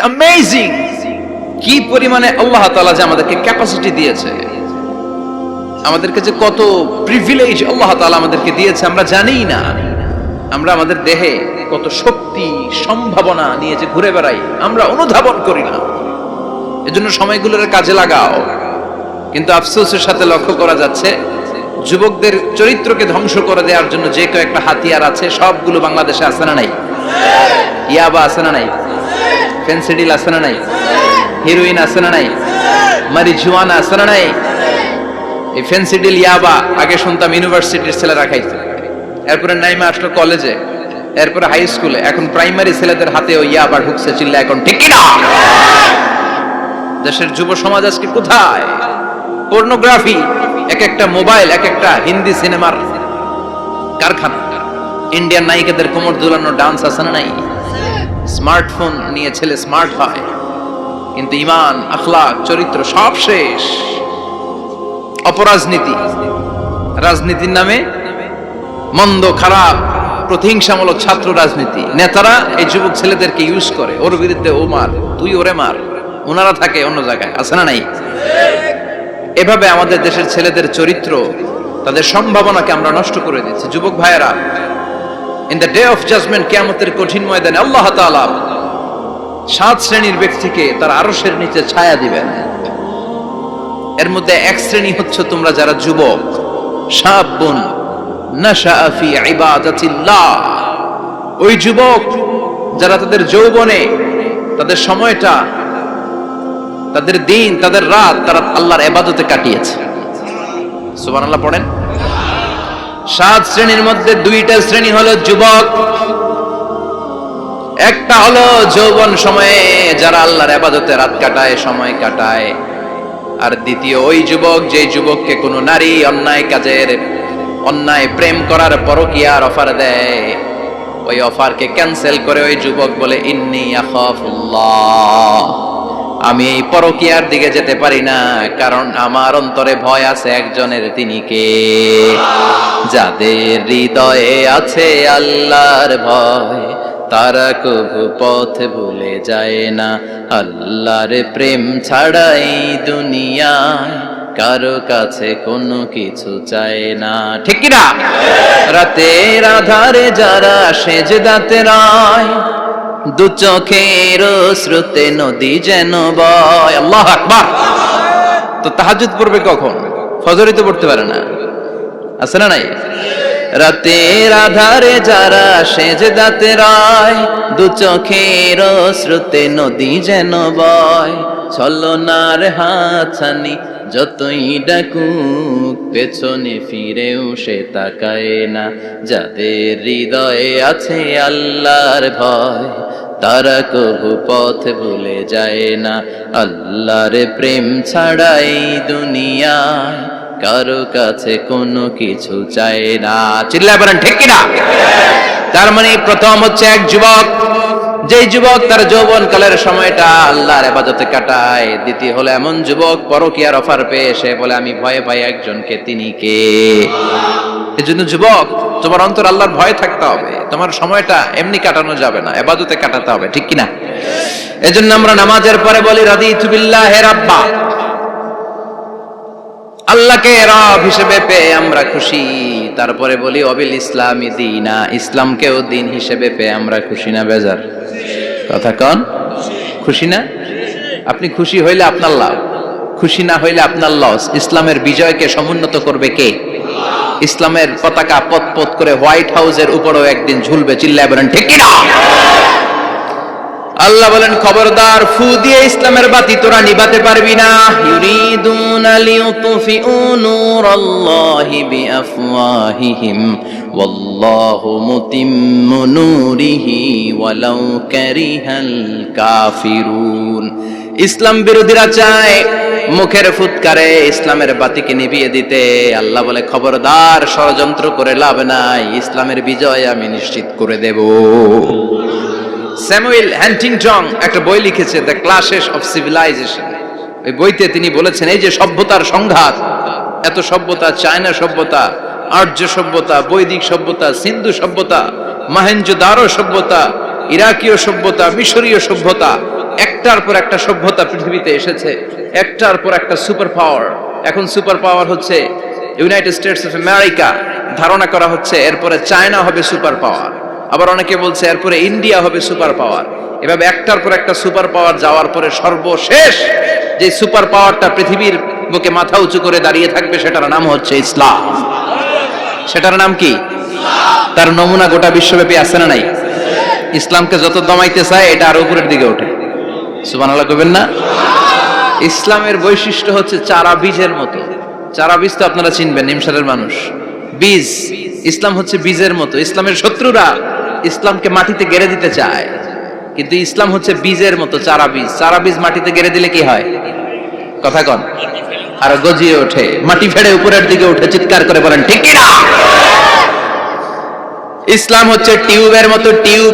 Amazing কি পরিমাণে আল্লাহ তাআলা যে আমাদেরকে ক্যাপাসিটি দিয়েছে, আমাদেরকে যে কত প্রিভিলেজ আল্লাহ তাআলা আমাদেরকে দিয়েছে আমরা জানিই না। আমরা আমাদের দেহে কত শক্তি সম্ভাবনা নিয়ে যে ঘুরে বেড়াই আমরা অনুধাবন করি না। এজন্য সময়গুলোর কাজে লাগাও। কিন্তু আফসোসের সাথে লক্ষ্য করা যাচ্ছে যুবকদের চরিত্রকে ধ্বংস করে দেওয়ার জন্য যে কয়েকটা হাতিয়ার আছে সবগুলো বাংলাদেশে আছে না নাই? ইয়াবা আছে না নাই? ফেন্সিডিল আছে না নাই? হিরোইন আছে না নাই? মারিজুয়ানা আছে না নাই? এই ফেন্সিডিল ইয়াবা আগে শুনতাম ইউনিভার্সিটির ছেলেরা খাইছে, এরপরে নাইমা আসলো কলেজে, এরপরে হাই স্কুলে, এখন প্রাইমারি ছেলেদের হাতেও ইয়াবা ঢুকছে। চিল্লা এখন ঠিক কিনা? দেশের যুব সমাজ আজকে কোথায়? পর্নোগ্রাফি, এক একটা মোবাইল এক একটা হিন্দি সিনেমার কারখানা। ইন্ডিয়ান নায়িকাদের কোমর দুলানো ডান্স আছে না নাই? স্মার্টফোন নিয়ে ছেলে স্মার্ট হয়, কিন্তু ঈমান, আখলাক, চরিত্র সব শেষ। অপরাজনীতি, রাজনীতির নামে মন্দ খারাপ প্রতিহিংসামূলক ছাত্র রাজনীতি, নেতারা এই যুবক ছেলেদেরকে ইউজ করে, ওর বিরুদ্ধে ও মার, তুই ওরে মার, ওনারা থাকে অন্য জায়গায়, আছে না নাই? এভাবে আমাদের দেশের ছেলেদের চরিত্র, তাদের সম্ভাবনাকে আমরা নষ্ট করে দিচ্ছি। যুবক ভাইয়েরা, in the day of judgement, কিয়ামতের কঠিন ময়দানে আল্লাহ তাআলা 7 শ্রেণীর ব্যক্তিকে তার আরশের নিচে ছায়া দিবেন। এর মধ্যে এক শ্রেণী হচ্ছে তোমরা যারা যুবক, শাবুন নাশাআ ফি ইবাদাতিল্লাহ, ওই যুবক যারা তাদের যৌবনে তাদের সময়টা, তাদের দিন, তাদের রাত তারা আল্লাহর ইবাদতে কাটিয়েছে। সুবহানাল্লাহ পড়েন। 7 শ্রেণীর মধ্যে 2টা শ্রেণী হলো যুবক। একটা হলো যৌবন সময়ে যারা আল্লাহর ইবাদতে রাত কাটায়, সময় কাটায়। আর দ্বিতীয় ওই যুবক যে যুবককে কোনো নারী অন্যায় কাজের, অন্যায় প্রেম করার পরকীয়ার অফার দেয়, ওই অফারকে ক্যান্সেল করে ওই যুবক বলে ইন্নী আখাফুল্লাহ, আমি এই পরকীয়ার দিকে যেতে পারি না, কারণ আমার অন্তরে ভয় আছে একজনের, তিনি কে? যাদের হৃদয়ে আছে আল্লাহর ভয় তারা কবু পথ ভুলে যায় না। আল্লাহর প্রেম ছাড়া এই দুনিয়ায় কারো কাছে কোনো কিছু চায় না, ঠিক কি না? রাতের আধারে যারা সেজদাতে রয়, দু চোখের স্রোতে নদী যেন বয়। আল্লাহু আকবার। তো তাহাজ্জুদ পড়বে কখন? ফজরই তো পড়তে পারে না, আছে না নাই? রাতের আধারে যারা সেজদাতে রয়, দু চোখের স্রোতে নদী যেন বয়। ছলনার হাতছানি যতই ডাকুক পেছনে ফিরেও সে তাকায় না। যাদের হৃদয়ে আছে আল্লাহর ভয় তারা কবু পথ ভুলে যায় না। আল্লাহর প্রেম ছাড়াই দুনিয়ায় কারো কাছে কোনো কিছু চায় না। চিল্লায় বলেন ঠিক কিনা? তার মানে প্রথম হচ্ছে এক যুবক, যেই যুবক তার যৌবন কালের সময়টা আল্লাহর ইবাদতে কাটায়। দ্বিতীয় হলো এমন যুবক পরকীয়ার অফার পেয়ে সে বলে আমি ভয় পাই একজনকে, তিনি কে? এজন্য যুবক, তোমার অন্তর আল্লাহর ভয় থাকতে হবে, তোমার সময়টা এমনি কাটানো যাবে না, ইবাদতে কাটাতে হবে, ঠিক কিনা? এজন্য আমরা নামাজের পরে বলি রাদিতু বিল্লাহি রাব্বা, আল্লাহকে রব হিসেবে পেয়ে আমরা খুশি। তারপরে বলি অবিল ইসলামি দীনা, ইসলামকেও দিন হিসেবে পেয়ে আমরা খুশি না বেজার? কথা কন, খুশি না? আপনি খুশি হইলে আপনার লাভ, খুশি না হইলে আপনার লস। ইসলামের বিজয়কে সমুন্নত করবে কে? ইসলামের পতাকা পথ পথ করে হোয়াইট হাউসের উপরেও একদিন ঝুলবে। চিল্লায় বলেন ঠিক কিনা? আল্লাহ বলেন খবরদার, ফু দিয়ে ইসলামের বাতি তোরা নিভাতে পারবি না। ইউরিদুনা লিউতফিউ নূরাল্লাহি বিআফওয়াহিহিম ওয়াল্লাহু মুতিম্মু নূরিহি ওয়ালাউ কারিহাল কাফিরুন। ইসলাম বিরোধীরা চায় মুখের ফুৎকারে ইসলামের বাতিকে নিভিয়ে দিতে। আল্লাহ বলে খবরদার, ষড়যন্ত্র করে লাভ নাই, ইসলামের বিজয় আমি নিশ্চিত করে দেব। স্যামুয়েল হ্যান্টিংটন একটা বই লিখেছে, দ্য ক্লাশেস অফ সিভিলাইজেশন। ওই বইতে তিনি বলেছেন এই যে সভ্যতার সংঘাত, এত সভ্যতা, চায়না সভ্যতা, আর্য সভ্যতা, বৈদিক সভ্যতা, সিন্ধু সভ্যতা, মহেঞ্জোদারো সভ্যতা, ইরাকীয় সভ্যতা, মিশরীয় সভ্যতা, একটার পর একটা সভ্যতা পৃথিবীতে এসেছে, একটার পর একটা সুপার পাওয়ার। এখন সুপার পাওয়ার হচ্ছে ইউনাইটেড স্টেটস অফ আমেরিকা, ধারণা করা হচ্ছে এরপরে চায়না হবে সুপার পাওয়ার, আবার অনেকে বলছে এরপরে ইন্ডিয়া হবে সুপার পাওয়ার। এভাবে একটার পর একটা সুপার পাওয়ার যাওয়ার পরে সর্বশেষ যে সুপার পাওয়ারটা পৃথিবীর বুকে মাথা উঁচু করে দাঁড়িয়ে থাকবে সেটার নাম হচ্ছে ইসলাম। সেটার নাম কি? তার নমুনা গোটা বিশ্বব্যাপী আছে না নাই? ইসলামকে যত দমাইতে চায় এটা আর উপরের দিকে ওঠে। সুবহানাল্লাহ কইবেন না? ইসলামের বৈশিষ্ট্য হচ্ছে চারা বীজের মতো। চারা বীজ তো আপনারা চিনবেন, নিমসারের মানুষ। বীজ, ইসলাম হচ্ছে বীজের মতো। ইসলামের শত্রুরা ইসলামকে মাটিতে গেড়ে দিতে চায়, কিন্তু ইসলাম হচ্ছে বীজের মতো, চারা বীজ। চারা বীজ মাটিতে গেড়ে দিলে কি হয়? কথা কন। আর গজিয়ে ওঠে, মাটি ফেড়ে উপরের দিকে উঠে চিৎকার করে বলেন ঠিক কি না? ইসলাম হচ্ছে টিউবের মতো। টিউব,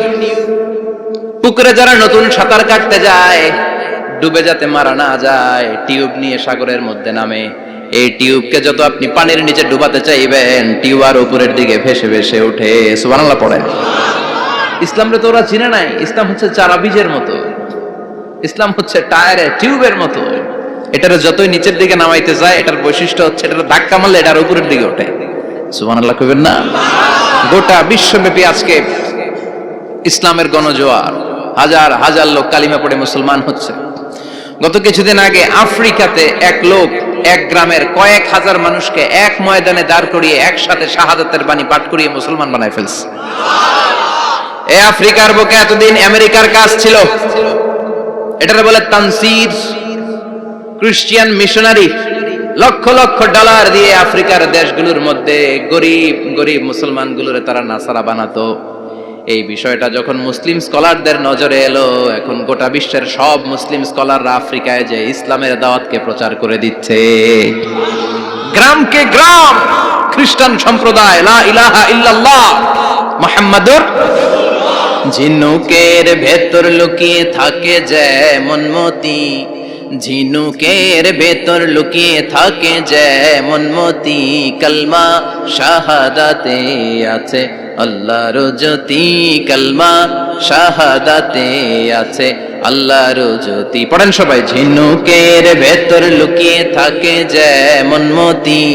পুকুরে যারা নতুন সাঁতার কাটতে যায় ডুবে যাতে মারা না যায়, টিউব নিয়ে সাগরের মধ্যে নামে। এই টিউবকে যত আপনি পানির নিচে ডুবাতে চাইবেন, টিউব আর উপরের দিকে ভেসে ভেসে ওঠে। সুবহানাল্লাহ পড়েন। ইসলামরে তো ওরা চিনে নাই। ইসলাম হচ্ছে চারা বীজের মতো, ইসলাম হচ্ছে টায়ারে টিউবের মতো। এটারে যতই নিচের দিকে নামাইতে যায়, এটার বৈশিষ্ট্য হচ্ছে এটার ধাক্কা মারলে এটার উপরের দিকে ওঠে। সুবহানাল্লাহ কইবেন না? গোটা বিশ্বব্যাপী আজকে ইসলামের গণজোয়ার, হাজার হাজার লোক কালিমা পড়ে মুসলমান হচ্ছে। গত কিছুদিন আগে আফ্রিকাতে এক লোক এক গ্রামের কয়েক হাজার মানুষকে এক ময়দানে দাঁড় করিয়ে একসাথে শাহাদাতের বাণী পাঠ করিয়ে মুসলমান বানায় ফেলছে। এই আফ্রিকার বুকে এতদিন আমেরিকার কাজ ছিল, এটারে বলে তানসীর, Christian missionary. Lakh lakh dollar দিয়ে আফ্রিকার দেশগুলোর মধ্যে গরিব গরিব মুসলমানগুলোরে তারা নাসারা বানাতো। এই বিষয়টা যখন মুসলিম স্কলারদের নজরে এলো, এখন গোটা বিশ্বের সব মুসলিম স্কলাররা আফ্রিকায় যে ইসলামের দাওয়াতকে প্রচার করে দিচ্ছে। গ্রামকে গ্রাম খ্রিস্টান সম্প্রদায় লা ইলাহা ইল্লাল্লাহ মুহাম্মাদুর। ঝিনুকের ভেতর লুকিয়ে থাকে যেমন মতি, ঝিনুকের ভেতর লুকিয়ে থাকে যেমন মতি, কলমা শাহাদাতে আছে আল্লাহর জ্যোতি, কলমা শাহাদাতে আছে আল্লাহর জ্যোতি। পড়েন সবাই। ঝিনুকের ভেতর লুকিয়ে থাকে যেমন মতি,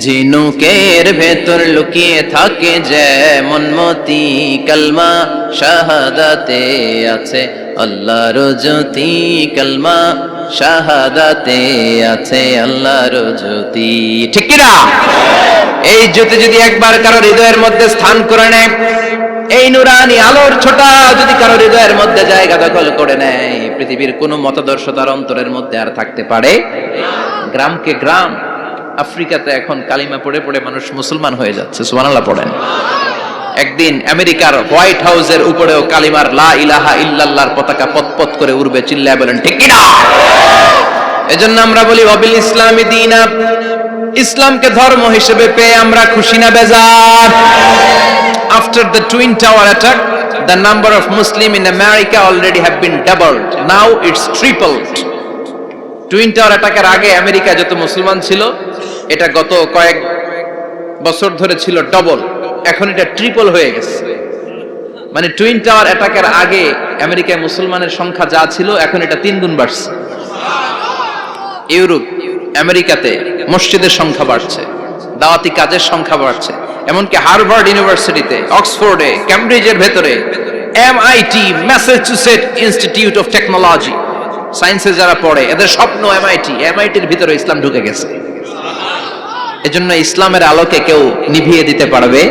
ঝিনুকের ভেতর লুকিয়ে থাকে যেমন মতি, কলমা শাহাদাতে আছে আল্লাহর জ্যোতি, কলমা শাহাদাতে আছে আল্লাহর জ্যোতি। ঠিক কি না? এই জ্যোতি যদি একবার কারো হৃদয়ের মধ্যে স্থান করে নেয়, এই নুরানি আলোর ছোটা যদি কারো হৃদয়ের মধ্যে জায়গা দখল করে নেয়, পৃথিবীর কোনো মতাদর্শ তার অন্তরের মধ্যে আর থাকতে পারে। গ্রামকে গ্রাম আফ্রিকাতে এখন কালিমা পড়ে পড়ে মানুষ মুসলমান হয়ে যাচ্ছে। সুবহানাল্লাহ পড়েন। একদিন আমেরিকার হোয়াইট হাউসের উপরেও কালিমার লা ইলাহা ইল্লাল্লাহর পতাকা পতপত করে উড়বে। চিল্লায় বলেন ঠিক কি না? এজন্য আমরা বলি ওয়াবিল ইসলামি দীনা, ইসলামকে ধর্ম হিসেবে পেয়ে আমরা খুশি না বেজার? After the Twin Tower attack, the number of Muslims in America already have been doubled. Now it's tripled. Twin tower অ্যাটাকের আগে আমেরিকা যত মুসলমান ছিল, এটা গত কয়েক বছর ধরে ছিল ডবল, এখন এটা ট্রিপল হয়ে গেছে। মানে টুইন টাওয়ার অ্যাটাকের আগে আমেরিকায় মুসলমানের সংখ্যা যা ছিল, এখন এটা 3 গুণ বাড়ছে। ইউরোপ, আমেরিকাতে মসজিদের সংখ্যা বাড়ছে, দাওয়াতি কাজের সংখ্যা বাড়ছে। এমনকি হার্ভার্ড ইউনিভার্সিটিতে, অক্সফোর্ডে, ক্যামব্রিজের ভেতরে, MIT, Massachusetts institute of technology, সায়েন্সে যারা পড়ে এদের স্বপ্ন এমআইটির ভিতরে ইসলাম ঢুকে গেছে। এজন্য ইসলামের আলোকে কেউ নিভিয়ে দিতে পারবে?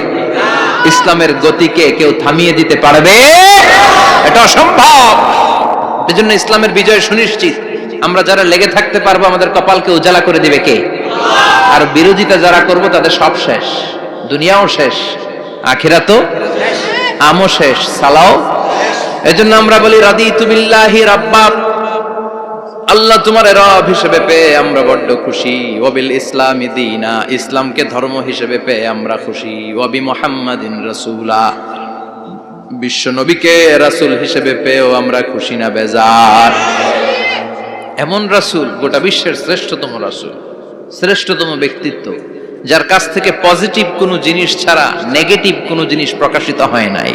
ইসলামের গতিকে কেউ থামিয়ে দিতে পারবে? এটা অসম্ভব। এজন্য ইসলামের বিজয় সুনিশ্চিত। আমরা যারা লেগে থাকতে পারবো, আমাদের কপালকে উজালা করে দিবে কে? আর বিরোধিতা যারা করব তাদের সব শেষ, দুনিয়াও শেষ, আখিরাতও আমও শেষ, সালাও। এজন্য আমরা বলি রাদিতু বিল্লাহি রাব্বা, আল্লাহ তোমার রব হিসেবে পেয়ে আমরা বড্ড খুশি। ওয়াবিল ইসলামি দীনা, ইসলামকে ধর্ম হিসেবে পেয়ে আমরা খুশি। ওয়াবি মুহাম্মাদিন রাসূলা, বিশ্ব নবীকে রাসূল হিসেবে পেয়েও আমরা খুশি না বেজার? এমন রাসূল, গোটা বিশ্বের শ্রেষ্ঠতম রাসূল, শ্রেষ্ঠতম ব্যক্তিত্ব, যার কাছ থেকে পজিটিভ কোনো জিনিস ছাড়া নেগেটিভ কোনো জিনিস প্রকাশিত হয় নাই,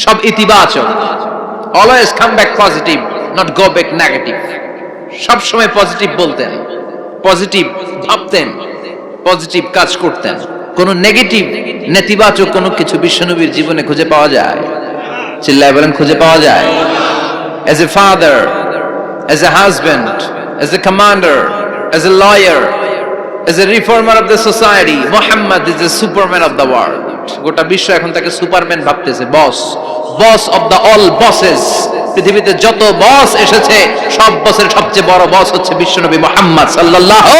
সব ইতিবাচক। Always come back positive, not go back negative. সব সময় পজিটিভ বলতেন, পজিটিভ ভাবতেন, পজিটিভ কাজ করতেন। কোন নেগেটিভ নেতিবাচক কোনো কিছু বিশ্বনবীর জীবনে খুঁজে পাওয়া যায়? চিল্লায় বলেন, খুঁজে পাওয়া যায়? As a father, as a husband, as a commander, as a lawyer, as a reformer of the society, Muhammad is the superman of the world. গোটা বিশ্ব এখন তাকে সুপারম্যান ভাবতেছে, boss, boss of the all bosses. পৃথিবীতে যত বস এসেছে সব বসের সবচেয়ে বড় বস হচ্ছে বিশ্বনবী মুহাম্মদ সাল্লাল্লাহু